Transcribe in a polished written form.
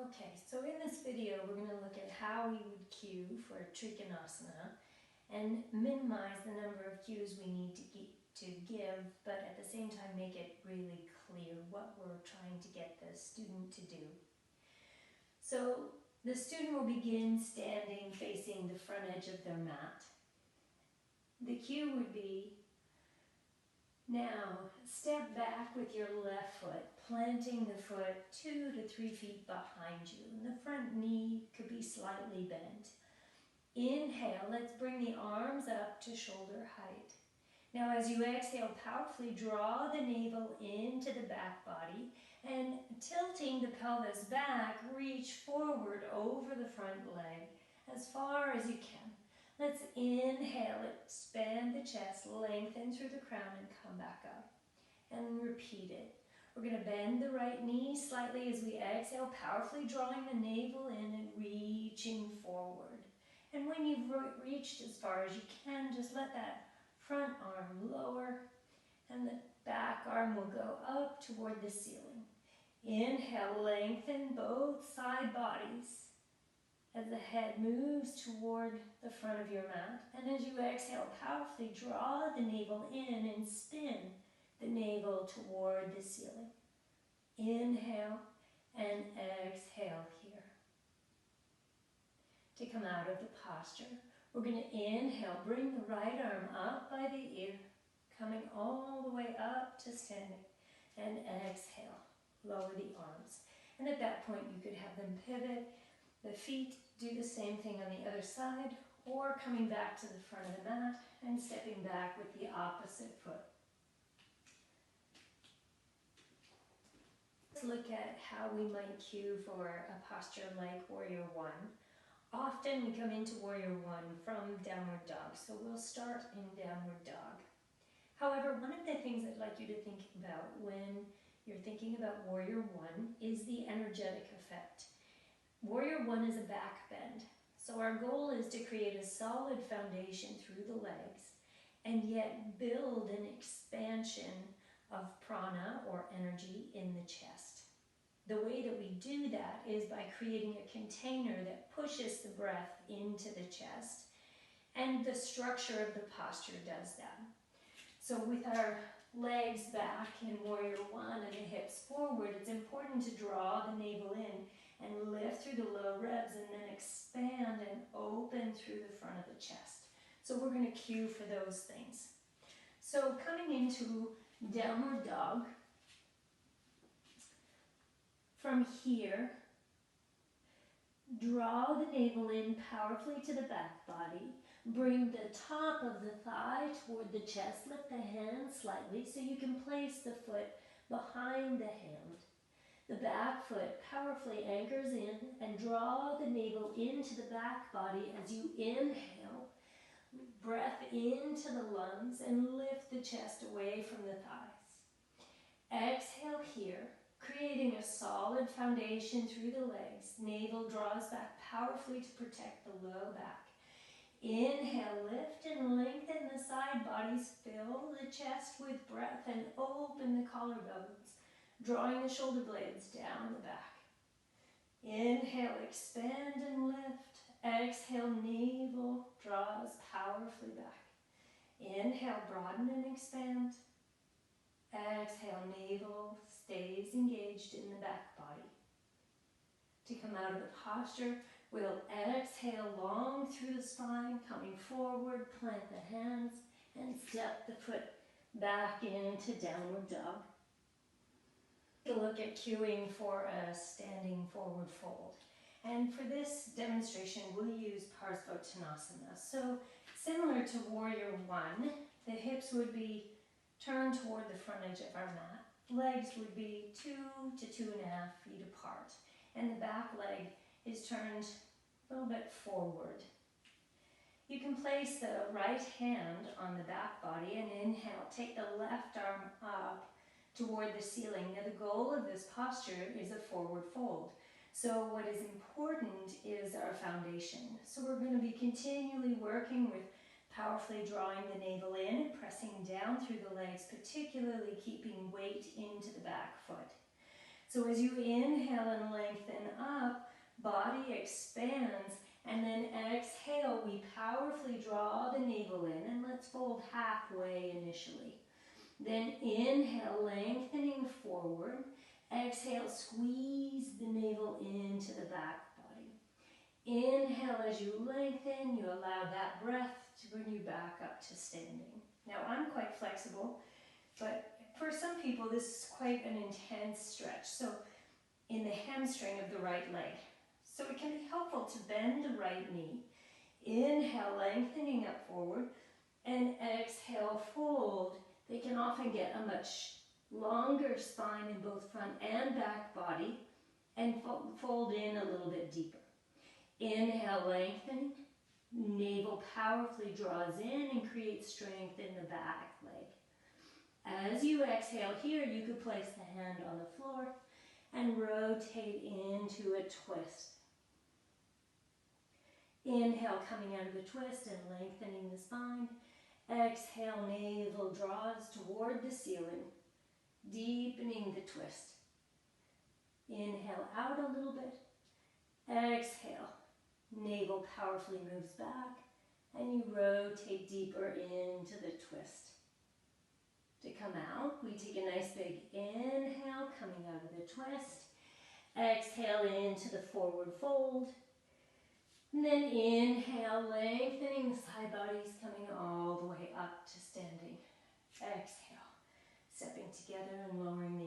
Okay, so in this video we're going to look at how we would cue for trikonasana and minimize the number of cues we need to give, but at the same time make it really clear what we're trying to get the student to do. So the student will begin standing facing the front edge of their mat. The cue would be, now step back with your left foot, planting the foot 2 to 3 feet behind you, and the front knee could be slightly bent. Inhale, let's bring the arms up to shoulder height. Now as you exhale, powerfully draw the navel into the back body and tilting the pelvis back, reach forward over the front leg as far as you can. Let's inhale, expand the chest, lengthen through the crown and come back up. And repeat it. We're going to bend the right knee slightly as we exhale, powerfully drawing the navel in and reaching forward. And when you've reached as far as you can, just let that front arm lower and the back arm will go up toward the ceiling. Inhale, lengthen both side bodies as the head moves toward the front of your mat. And as you exhale, powerfully draw the navel in and spin the navel toward the ceiling. Inhale and exhale here. To come out of the posture, we're going to inhale, bring the right arm up by the ear, coming all the way up to standing, and exhale, lower the arms. And at that point you could have them pivot, the feet do the same thing on the other side, or coming back to the front of the mat and stepping back with the opposite foot. Let's look at how we might cue for a posture like Warrior One. Often we come into Warrior One from Downward Dog, so we'll start in Downward Dog. However, one of the things I'd like you to think about when you're thinking about Warrior One is the energetic effect. Warrior One is a back bend, so our goal is to create a solid foundation through the legs and yet build an expansion of prana or energy in the chest. The way that we do that is by creating a container that pushes the breath into the chest, and the structure of the posture does that. So with our legs back in Warrior One and the hips forward, it's important to draw the navel in and lift through the low ribs and then expand and open through the front of the chest. So we're going to cue for those things. So coming into Downward Dog, from here, draw the navel in powerfully to the back body. Bring the top of the thigh toward the chest. Lift the hand slightly so you can place the foot behind the hand. The back foot powerfully anchors in and draw the navel into the back body as you inhale. Breath into the lungs and lift the chest away from the thighs. Exhale here, creating a solid foundation through the legs. Navel draws back powerfully to protect the low back. Inhale, lift and lengthen the side bodies. Fill the chest with breath and open the collarbones, drawing the shoulder blades down the back. Inhale, expand and lift. Exhale, navel draws powerfully back. Inhale, broaden and expand. Exhale, navel stays engaged in the back body. To come out of the posture, we'll exhale long through the spine, coming forward, plant the hands, and step the foot back into Downward Dog. Take a look at cueing for a standing forward fold. And for this demonstration, we'll use parsvottanasana. So similar to Warrior One, the hips would be turned toward the front edge of our mat. Legs would be 2 to 2.5 feet apart. And the back leg is turned a little bit forward. You can place the right hand on the back body and inhale. Take the left arm up toward the ceiling. Now the goal of this posture is a forward fold. So what is important is our foundation. So we're going to be continually working with powerfully drawing the navel in and pressing down through the legs, particularly keeping weight into the back foot. So as you inhale and lengthen up, expands, and then exhale, we powerfully draw the navel in, and let's fold halfway initially. Then inhale, lengthening forward. Exhale, squeeze the navel into the back body. Inhale, as you lengthen, you allow that breath to bring you back up to standing. Now, I'm quite flexible, but for some people, this is quite an intense stretch. So, in the hamstring of the right leg. So it can be helpful to bend the right knee. Inhale, lengthening up forward, and exhale, fold. They can often get a much longer spine in both front and back body, and fold in a little bit deeper. Inhale, lengthening. Navel powerfully draws in and creates strength in the back leg. As you exhale here, you could place the hand on the floor and rotate into a twist. Inhale, coming out of the twist and lengthening the spine. Exhale, navel draws toward the ceiling, deepening the twist. Inhale out a little bit. Exhale, navel powerfully moves back, and you rotate deeper into the twist. To come out, we take a nice big inhale, coming out of the twist. Exhale into the forward fold. And then inhale, lengthening the side bodies, coming all the way up to standing. Exhale, stepping together and lowering the